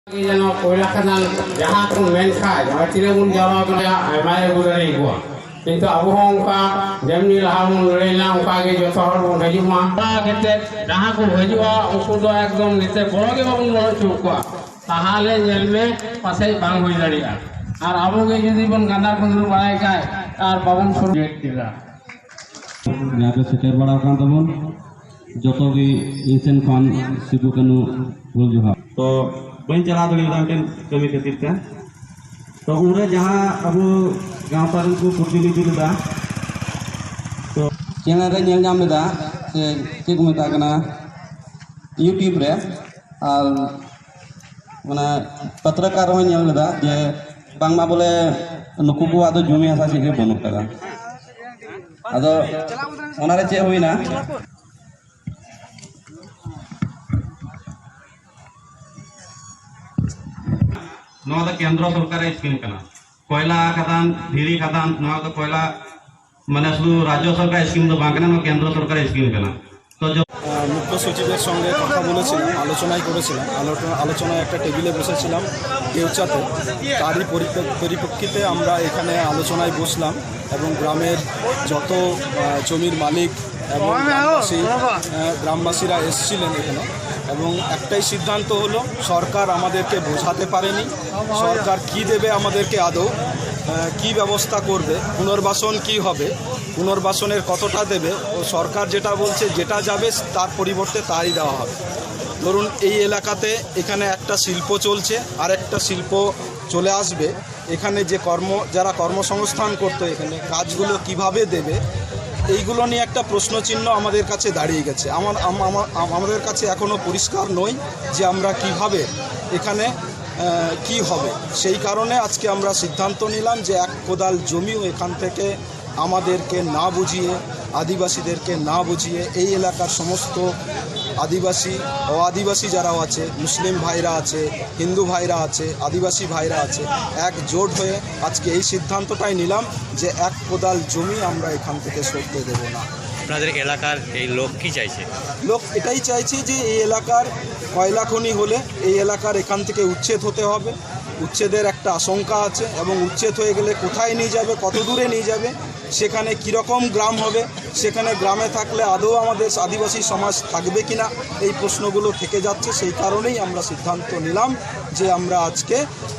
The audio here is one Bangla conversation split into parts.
जेनो कोयला खदान जहाँ को मेन खाए जहाँ तिरंगुन जावा को या हमारे गुजरे हुआ किंतु अब हम का जमनी लाहम लेना उनका के जो शहर वो हजुमा कहते जहाँ को हजुआ उसको तो एकदम नित्य बड़ो के बाबू बड़ो चुका ताहाले जेल में पासे बांग हुई लड़िया और अब के यदि बन गंदार कुंदरू बनाए का और बाबू शुरू किया यहाँ पे सेटर बड़ा काम तबन जो तो भी इंसान खान सिद्धू कनु बोल जो तो बन चला दो इधर कमी खातिर का तो उन्हें जहाँ अब गाँव पर उनको प्रतिनिधि दा तो चैनल रे नेल जाम दा से चेक मेता कना यूट्यूब रे और मना पत्रकार हो नेल दा जे बांगमा बोले नुकु को आदो जमी आसा से बनु तका आदो ओनारे चे होइना नवा केंद्र सरकार स्कीम कना कोयला खदान धीरी खदान नवा कोयला माने शुद्ध राज्य सरकार स्कीम तो बांकना न केंद्र सरकार स्कीम कना तो जो মুখ্য সচিবের সঙ্গে কথা বলেছিলাম আলোচনাই করেছিলাম আলোচনায় একটা টেবিলে বসেছিলাম কেউচাতে তারই পরিপ্রেক্ষিতে আমরা এখানে আলোচনায় বসলাম এবং গ্রামের যত জমির মালিক এবং গ্রামবাসীরা এসেছিলেন এখানে এবং একটাই সিদ্ধান্ত হলো সরকার আমাদেরকে বোঝাতে পারেনি সরকার কি দেবে আমাদেরকে আদৌ কি ব্যবস্থা করবে পুনর্বাসন কি হবে পুনর্বাসনের কতটা দেবে ও সরকার যেটা বলছে যেটা যাবে তার পরিবর্তে তাই দেওয়া হবে ধরুন এই এলাকাতে এখানে একটা শিল্প চলছে আর একটা শিল্প চলে আসবে এখানে যে যারা কর্মসংস্থান করতো এখানে কাজগুলো কিভাবে দেবে এইগুলো নিয়ে একটা প্রশ্নচিহ্ন আমাদের কাছে দাঁড়িয়ে গেছে আমাদের কাছে এখনও পরিষ্কার নই যে আমরা কিভাবে এখানে কি হবে সেই কারণে আজকে আমরা সিদ্ধান্ত নিলাম যে এক কোদাল জমিও এখান থেকে আমাদেরকে না বুঝিয়ে আদিবাসীদেরকে না বুঝিয়ে এই এলাকার সমস্ত আদিবাসী ও আদিবাসী যারাও আছে মুসলিম ভাইরা আছে হিন্দু ভাইরা আছে আদিবাসী ভাইরা আছে একজোট হয়ে আজকে এই সিদ্ধান্তটাই নিলাম যে এক কোদাল জমি আমরা এখান থেকে সরতে দেব না আপনাদের এলাকার এই লোক কি চাইছে লোক এটাই চাইছে যে এই এলাকার কয়লা খনি হলে এই এলাকার এখান থেকে উচ্ছেদ হতে হবে উচ্ছেদের একটা আশঙ্কা আছে এবং উচ্ছেদ হয়ে গেলে কোথায় নিয়ে যাবে কত দূরে নিয়ে যাবে সেখানে কীরকম গ্রাম হবে সেখানে গ্রামে থাকলে আদৌ আমাদের আদিবাসী সমাজ থাকবে কিনা এই প্রশ্নগুলো থেকে যাচ্ছে সেই কারণেই আমরা সিদ্ধান্ত নিলাম যে আমরা আজকে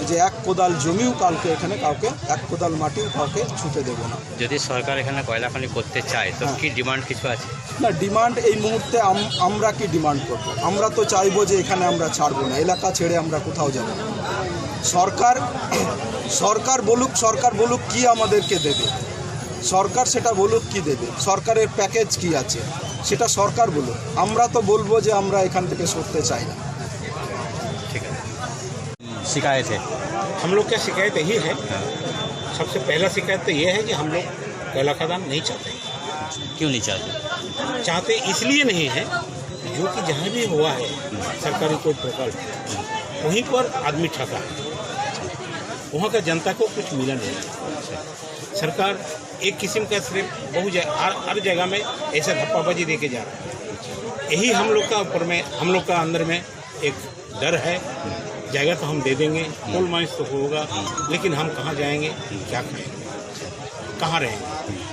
যে এক কোদাল জমিও কালকে এখানে কাউকে এক কোদাল মাটিও কাউকে ছুঁতে দেব না যদি সরকার এখানে কয়লা খনি করতে চায় তো কি ডিমান্ড কিছু আছে না ডিমান্ড এই মুহূর্তে আমরা কি ডিমান্ড করব আমরা তো চাইবো যে এখানে আমরা ছাড়বো না এলাকা ছেড়ে আমরা কোথাও যাব না সরকার বলুক কি আমাদেরকে দেবে সরকার সেটা বলুক কি দেবে সরকারের প্যাকেজ কি আছে সেটা সরকার বলুক আমরা তো বলবো যে আমরা এখান থেকে সরতে চাই না ठीक है शिकायत है हम लोग का शिकायत यही है सबसे पहला शिकायत तो ये है कि हम लोग कोयला खदान नहीं चाहते क्यों नहीं चाहते इसलिए नहीं है जो कि जहाँ भी हुआ है सरकारी कोई प्रकल्प वहीं पर आदमी ठगा है वहाँ का जनता को कुछ मिला नहीं सरकार एक किस्म का सिर्फ हर जगह में ऐसे धप्पाबाजी दे के जा रहा है यही हम लोग का ऊपर में हम लोग का अंदर में एक डर है जगह तो हम दे देंगे कोल माइंस तो होगा लेकिन हम कहाँ जाएंगे क्या खाएंगे कहाँ रहेंगे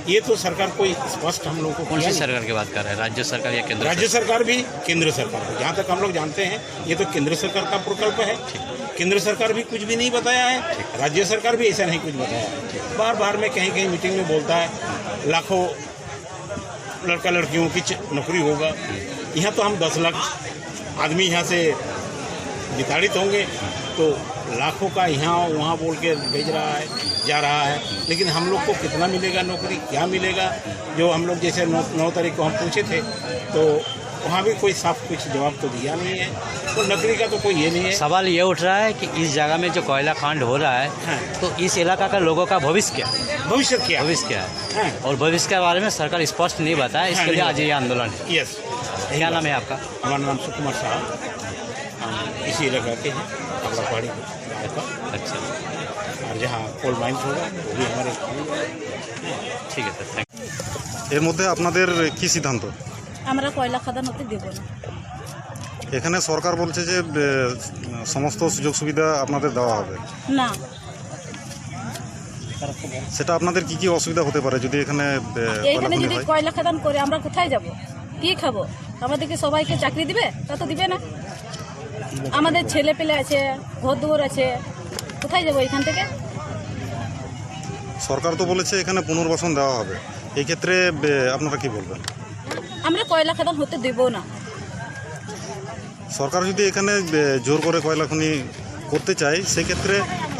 ये तो सरकार कोई स्पष्ट हम लोग को कौन सी सरकार की बात कर रहे हैं राज्य सरकार या केंद्र राज्य सरकार भी केंद्र सरकार जहाँ तक हम लोग जानते हैं ये तो केंद्र सरकार का प्रकल्प है केंद्र सरकार भी कुछ भी नहीं बताया है राज्य सरकार भी ऐसा नहीं कुछ बताया है बार में कहीं मीटिंग में बोलता है लाखों लड़का लड़कियों की नौकरी होगा यहाँ तो हम 10 लाख आदमी यहाँ से विताड़ित होंगे तो लाखों का यहाँ वहाँ बोल के भेज रहा है जा रहा है लेकिन हम लोग को कितना मिलेगा नौकरी क्या मिलेगा जो हम लोग जैसे 9 तारीख को हम पूछे थे तो वहाँ भी कोई साफ कुछ जवाब तो दिया नहीं है तो नौकरी का तो कोई ये नहीं है सवाल ये उठ रहा है कि इस जगह में जो कोयला कांड हो रहा है हाँ। तो इस इलाका का लोगों का भविष्य क्या क्या है हाँ। और भविष्य के बारे में सरकार स्पष्ट नहीं बताया इसके लिए आज ये आंदोलन है यस क्या नाम है आपका हमारा नाम सुकुमार साहब इसी इलाका के हैं अगला पहाड़ी अच्छा और जहाँ कोल माइंस होगा वो भी हमारे ठीक है सर थैंक এর মধ্যে আপনাদের কি সিদ্ধান্ত আমরা কয়লা খাদান হতে দেব না এখানে সরকার বলছে যে সমস্ত সুযোগ সুবিধা আপনাদের দেওয়া হবে, না, সেটা আপনাদের কি কি অসুবিধা হতে পারে যদি এখানে এইখানে কয়লা খনি যদি হয়? কয়লা খাদান করে আমরা কোথায় যাব, কি খাবো? আমাদেরকে সবাইকে চাকরি দিবে? তা তো দিবে না। আমাদের ছেলে পেলে আছে, ঘর দুয়ার আছে, কোথায় যাবো এখান থেকে? সরকার তো বলেছে এখানে পুনর্বাসন দেওয়া হবে, এই ক্ষেত্রে আপনারা কি বলবেন? আমরা কয়লা খাদান হতে দেবো না। সরকার যদি এখানে জোর করে কয়লা খনি করতে চায় সেক্ষেত্রে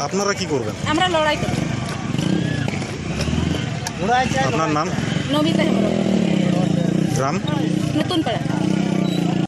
আপনারা কি করবেন? আমরা লড়াই করি। আপনার নাম, নমিতা হেমরম, গ্রাম? নতুন পাড়া।